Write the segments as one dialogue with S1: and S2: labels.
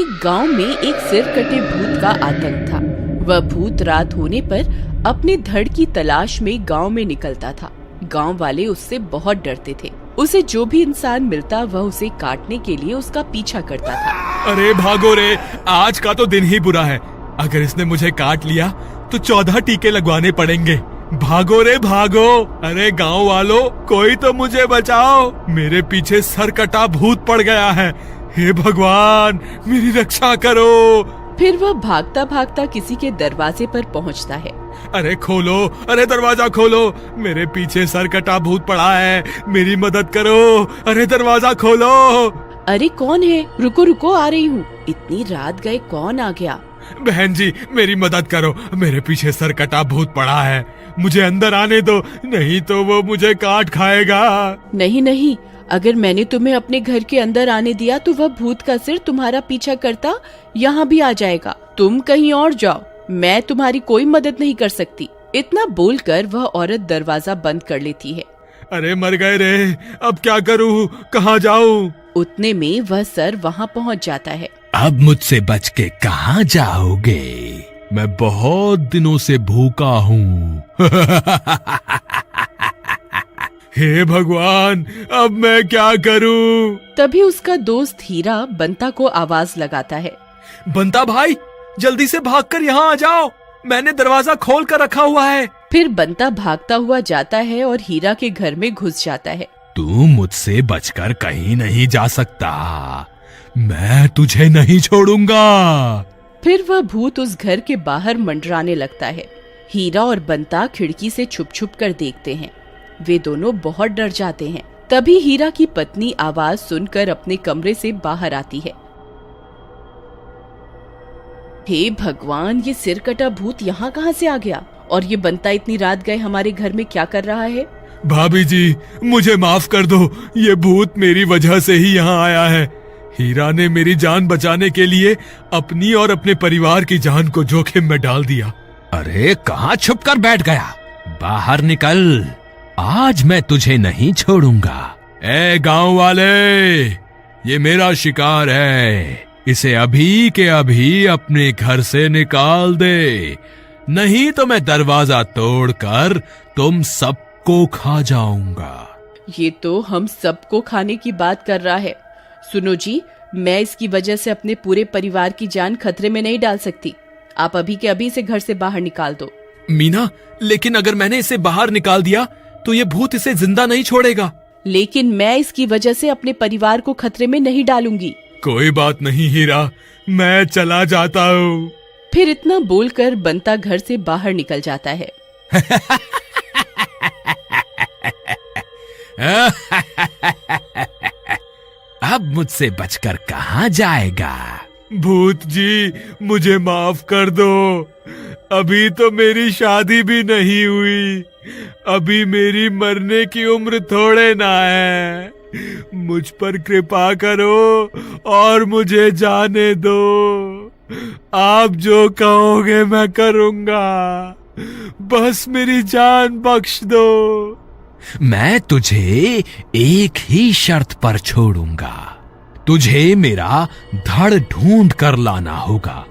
S1: एक गांव में एक सिर कटे भूत का आतंक था। वह भूत रात होने पर अपने धड़ की तलाश में गांव में निकलता था। गांव वाले उससे बहुत डरते थे। उसे जो भी इंसान मिलता वह उसे काटने के लिए उसका पीछा करता था।
S2: अरे भागो रे, आज का तो दिन ही बुरा है। अगर इसने मुझे काट लिया तो 14 टीके लगवाने पड़ेंगे। भागो रे भागो। अरे गांव वालों, कोई तो मुझे बचाओ, मेरे पीछे सर कटा भूत पड़ गया है। हे भगवान, मेरी रक्षा करो।
S1: फिर वह भागता भागता किसी के दरवाजे पर पहुंचता है।
S2: अरे खोलो, अरे दरवाजा खोलो, मेरे पीछे सर कटा भूत पड़ा है, मेरी मदद करो। अरे दरवाजा खोलो।
S1: अरे कौन है? रुको रुको, आ रही हूँ। इतनी रात गए कौन आ गया?
S2: बहन जी, मेरी मदद करो, मेरे पीछे सर कटा भूत पड़ा है, मुझे अंदर आने दो, नहीं तो वो मुझे काट खाएगा।
S1: नहीं नहीं, अगर मैंने तुम्हें अपने घर के अंदर आने दिया तो वह भूत का सिर तुम्हारा पीछा करता यहाँ भी आ जाएगा। तुम कहीं और जाओ, मैं तुम्हारी कोई मदद नहीं कर सकती। इतना बोलकर वह औरत दरवाजा बंद कर लेती है।
S2: अरे मर गए रे, अब क्या करूँ, कहाँ जाऊँ?
S1: उतने में वह सर वहाँ पहुँच जाता है।
S2: अब मुझसे बच के कहाँ जाओगे? मैं बहुत दिनों से भूखा हूँ। हे भगवान, अब मैं क्या करूँ?
S1: तभी उसका दोस्त हीरा बंता को आवाज लगाता है।
S2: बंता भाई, जल्दी से भागकर यहाँ आ जाओ, मैंने दरवाजा खोल कर रखा हुआ है।
S1: फिर बंता भागता हुआ जाता है और हीरा के घर में घुस जाता है।
S2: तू मुझसे बचकर कहीं नहीं जा सकता, मैं तुझे नहीं छोड़ूंगा।
S1: फिर वह भूत उस घर के बाहर मंडराने लगता है। हीरा और बंता खिड़की से छुप छुप कर देखते हैं। वे दोनों बहुत डर जाते हैं। तभी हीरा की पत्नी आवाज सुनकर अपने कमरे से बाहर आती है। हे भगवान, ये सिर कटा भूत यहाँ कहाँ से आ गया? और ये बंता इतनी रात गए हमारे घर में क्या कर रहा है?
S2: भाभी जी, मुझे माफ कर दो, ये भूत मेरी वजह से ही यहाँ आया है। हीरा ने मेरी जान बचाने के लिए अपनी और अपने परिवार की जान को जोखिम में डाल दिया।
S3: अरे कहाँ छुप कर बैठ गया? बाहर निकल, आज मैं तुझे नहीं छोड़ूंगा।
S2: ए गांव वाले, ये मेरा शिकार है, इसे अभी के अभी अपने घर से निकाल दे, नहीं तो मैं दरवाजा तोड़कर तुम सबको खा जाऊंगा।
S1: ये तो हम सबको खाने की बात कर रहा है। सुनो जी, मैं इसकी वजह से अपने पूरे परिवार की जान खतरे में नहीं डाल सकती। आप अभी के अभी इसे घर से बाहर निकाल दो।
S2: मीना, लेकिन अगर मैंने इसे बाहर निकाल दिया तो ये भूत इसे जिंदा नहीं छोड़ेगा।
S1: लेकिन मैं इसकी वजह से अपने परिवार को खतरे में नहीं डालूंगी।
S2: कोई बात नहीं हीरा, मैं ला जाता हूँ।
S1: फिर इतना बोलकर बंता घर से बाहर निकल जाता है।
S3: अब मुझसे बचकर कहाँ जाएगा?
S2: भूत जी, मुझे माफ कर दो, अभी तो मेरी शादी भी नहीं हुई, अभी मेरी मरने की उम्र थोड़े ना है, मुझ पर कृपा करो और मुझे जाने दो। आप जो कहोगे मैं करूँगा, बस मेरी जान बख्श दो।
S3: मैं तुझे एक ही शर्त पर छोड़ूंगा, तुझे मेरा धड़ ढूंढ कर लाना होगा।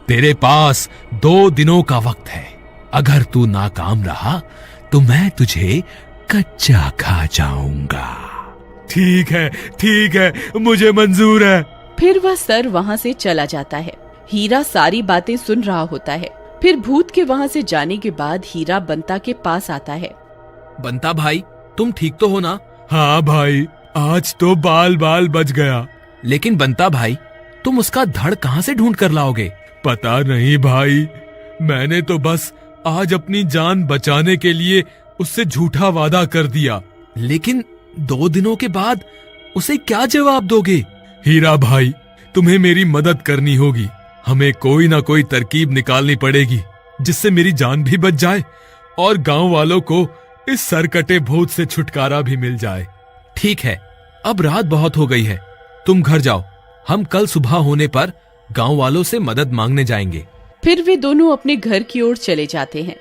S3: तेरे पास 2 दिनों का वक्त है, अगर तू नाकाम रहा तो मैं तुझे कच्चा खा जाऊंगा।
S2: ठीक है, मुझे मंजूर है।
S1: फिर वह सर वहाँ से चला जाता है। हीरा सारी बातें सुन रहा होता है। फिर भूत के वहाँ से जाने के बाद हीरा बंता के पास आता है।
S3: बंता भाई, तुम ठीक तो हो ना?
S2: हाँ भाई, आज तो बाल बाल बच गया।
S3: लेकिन बंता भाई, तुम उसका धड़ कहाँ से ढूंढ कर लाओगे?
S2: पता नहीं भाई, मैंने तो बस आज अपनी जान बचाने के लिए उससे झूठा वादा कर दिया।
S3: लेकिन 2 दिनों के बाद उसे क्या जवाब दोगे?
S2: हीरा भाई, तुम्हें मेरी मदद करनी होगी। हमें कोई ना कोई तरकीब निकालनी पड़ेगी जिससे मेरी जान भी बच जाए और गांव वालों को इस सरकटे भूत से छुटकारा भी मिल जाए।
S3: ठीक है, अब रात बहुत हो गई है, तुम घर जाओ, हम कल सुबह होने पर गांव वालों से मदद मांगने जाएंगे।
S1: फिर वे दोनों अपने घर की ओर चले जाते हैं।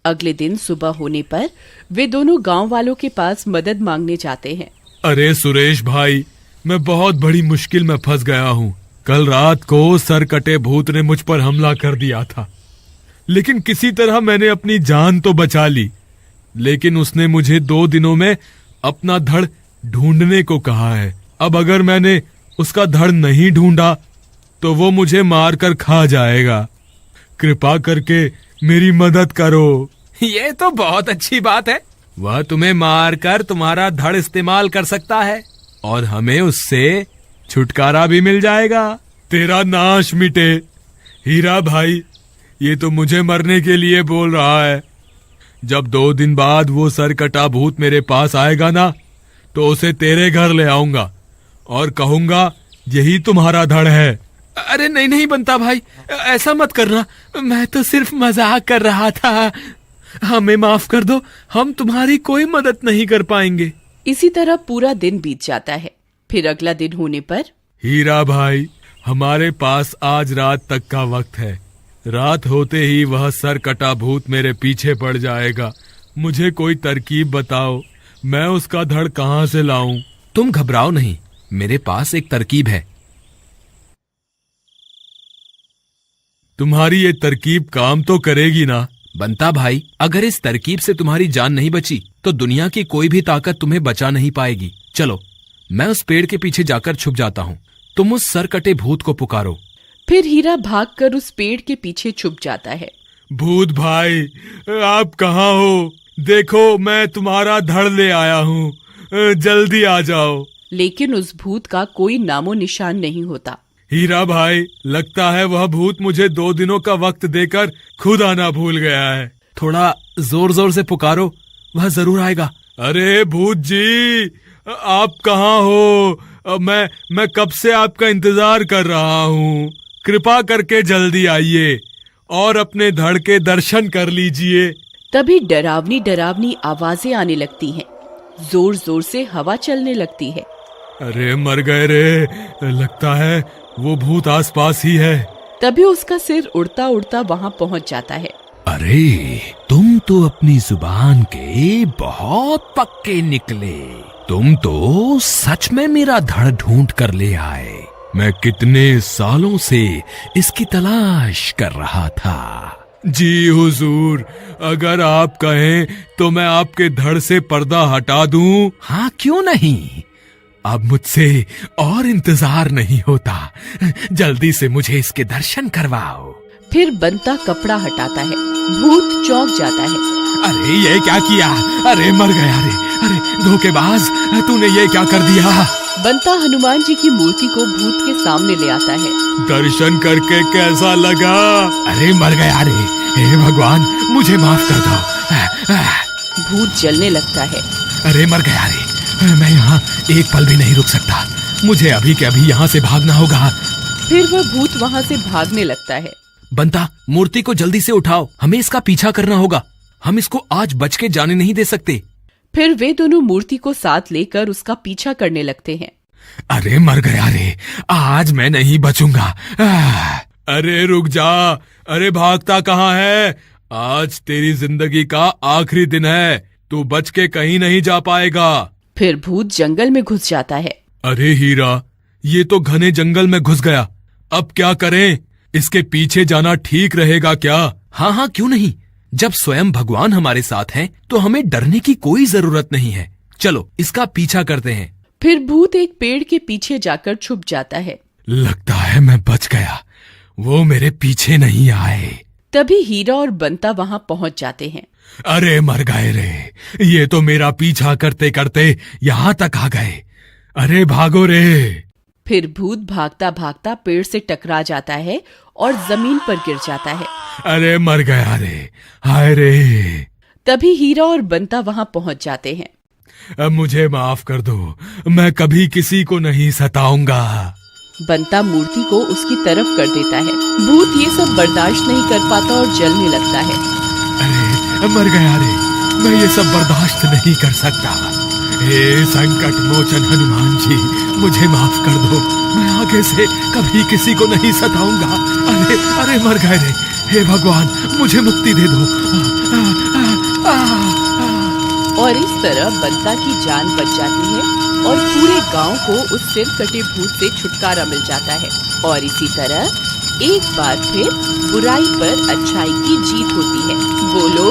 S1: अगले दिन सुबह होने पर वे दोनों गांव वालों के पास मदद मांगने जाते हैं।
S2: अरे सुरेश भाई, मैं बहुत बड़ी मुश्किल में फंस गया हूँ, कल रात को सरकटे भूत ने मुझ पर हमला कर दिया था, लेकिन किसी तरह मैंने अपनी जान तो बचा ली। लेकिन उसने मुझे 2 दिनों में अपना धड़ ढूंढने को कहा है। अब अगर मैंने उसका धड़ नहीं ढूंढा तो वो मुझे मारकर खा जाएगा। कृपा करके मेरी मदद करो।
S3: ये तो बहुत अच्छी बात है। वह तुम्हें मारकर तुम्हारा धड़ इस्तेमाल कर सकता है और हमें उससे छुटकारा भी मिल जाएगा।
S2: तेरा नाश मिटे। हीरा भाई, ये तो मुझे मरने के लिए बोल रहा है। जब 2 दिन बाद वो सरकटा भूत मेरे पास आएगा ना, तो उसे तेरे घर ले आऊंगा और कहूंगा यही तुम्हारा धड़ है।
S3: अरे नहीं नहीं बंता भाई, ऐसा मत करना। मैं तो सिर्फ मजाक कर रहा था। हमें माफ कर दो, हम तुम्हारी कोई मदद नहीं कर पाएंगे।
S1: इसी तरह पूरा दिन बीत जाता है। फिर अगला दिन होने पर,
S2: हीरा भाई, हमारे पास आज रात तक का वक्त है। रात होते ही वह सरकटा भूत मेरे पीछे पड़ जाएगा। मुझे कोई तरकीब बताओ, मैं उसका धड़ कहां से लाऊं?
S3: तुम घबराओ नहीं, मेरे पास एक तरकीब है।
S2: तुम्हारी ये तरकीब काम तो करेगी ना?
S3: बंता भाई, अगर इस तरकीब से तुम्हारी जान नहीं बची तो दुनिया की कोई भी ताकत तुम्हें बचा नहीं पाएगी। चलो, मैं उस पेड़ के पीछे जाकर छुप जाता हूँ। तुम उस सरकटे भूत को पुकारो।
S1: फिर हीरा भागकर उस पेड़ के पीछे छुप जाता है।
S2: भूत भाई, आप कहाँ हो? देखो, मैं तुम्हारा धड़ ले आया हूँ, जल्दी आ जाओ।
S1: लेकिन उस भूत का कोई नामो निशान नहीं होता।
S2: हीरा भाई, लगता है वह भूत मुझे 2 दिनों का वक्त देकर खुद आना भूल गया है।
S3: थोड़ा जोर जोर से पुकारो, वह जरूर आएगा।
S2: अरे भूत जी, आप कहाँ हो? मैं कब से आपका इंतजार कर रहा हूँ। कृपा करके जल्दी आइए और अपने धड़ के दर्शन कर लीजिए।
S1: तभी डरावनी डरावनी आवाजें आने लगती हैं। जोर जोर से हवा चलने लगती है।
S2: अरे मर गए रे, लगता है वो भूत आसपास ही है।
S1: तभी उसका सिर उड़ता उड़ता वहाँ पहुँच जाता है।
S3: अरे, तुम तो अपनी जुबान के बहुत पक्के निकले। तुम तो सच में मेरा धड़ ढूंढ कर ले आए। मैं कितने सालों से इसकी तलाश कर रहा था।
S2: जी हुजूर, अगर आप कहें तो मैं आपके धड़ से पर्दा हटा दूं।
S3: हाँ, क्यों नहीं। अब मुझसे और इंतजार नहीं होता। जल्दी से मुझे इसके दर्शन करवाओ।
S1: फिर बंता कपड़ा हटाता है। भूत चौंक जाता है।
S3: अरे ये क्या किया? अरे मर गया रे। अरे धोखेबाज, तूने ये क्या कर दिया?
S1: बंता हनुमान जी की मूर्ति को भूत के सामने ले आता है।
S2: दर्शन करके कैसा लगा?
S3: अरे मर गया रे। हे भगवान, मुझे माफ कर दो।
S1: भूत जलने लगता है।
S3: अरे मर गया रे। मैं यहाँ एक पल भी नहीं रुक सकता। मुझे अभी के अभी यहाँ से भागना होगा।
S1: फिर वह भूत वहाँ से भागने लगता है।
S3: बंता, मूर्ति को जल्दी से उठाओ, हमें इसका पीछा करना होगा। हम इसको आज बच के जाने नहीं दे सकते।
S1: फिर वे दोनों मूर्ति को साथ लेकर उसका पीछा करने लगते हैं।
S3: अरे मर गया रे, आज मैं नहीं बचूंगा।
S2: अरे रुक जा, अरे भागता कहाँ है? आज तेरी जिंदगी का आखिरी दिन है, तू बच के कहीं नहीं जा पाएगा।
S1: फिर भूत जंगल में घुस जाता है।
S2: अरे हीरा, ये तो घने जंगल में घुस गया। अब क्या करें? इसके पीछे जाना ठीक रहेगा क्या?
S3: हाँ हाँ, क्यों नहीं। जब स्वयं भगवान हमारे साथ हैं, तो हमें डरने की कोई जरूरत नहीं है। चलो इसका पीछा करते हैं।
S1: फिर भूत एक पेड़ के पीछे जाकर छुप जाता है।
S2: लगता है मैं बच गया, वो मेरे पीछे नहीं आए।
S1: तभी हीरा और बंता वहाँ पहुँच जाते हैं।
S2: अरे मर गए रे, ये तो मेरा पीछा करते करते यहाँ तक आ गए। अरे भागो रे।
S1: फिर भूत भागता भागता पेड़ से टकरा जाता है और जमीन पर गिर जाता है।
S2: अरे मर गया रे, हाय रे।
S1: तभी हीरा और बंता वहाँ पहुँच जाते हैं।
S2: अब मुझे माफ कर दो, मैं कभी किसी को नहीं सताऊंगा।
S1: बंता मूर्ति को उसकी तरफ कर देता है। भूत ये सब बर्दाश्त नहीं कर पाता और जलने लगता है।
S2: अरे मर गया रे, मैं ये सब बर्दाश्त नहीं कर सकता। हे संकट मोचन हनुमान जी, मुझे माफ कर दो, मैं आगे से कभी किसी को नहीं सताऊंगा। अरे अरे मर गए रे, हे भगवान मुझे मुक्ति दे दो।
S1: और इस तरह बंता की जान बच जाती है और पूरे गांव को उस सिर कटे भूत से छुटकारा मिल जाता है। और इसी तरह एक बार फिर बुराई पर अच्छाई की जीत होती है। बोलो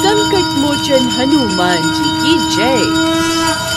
S1: संकट मोचन हनुमान जी की जय।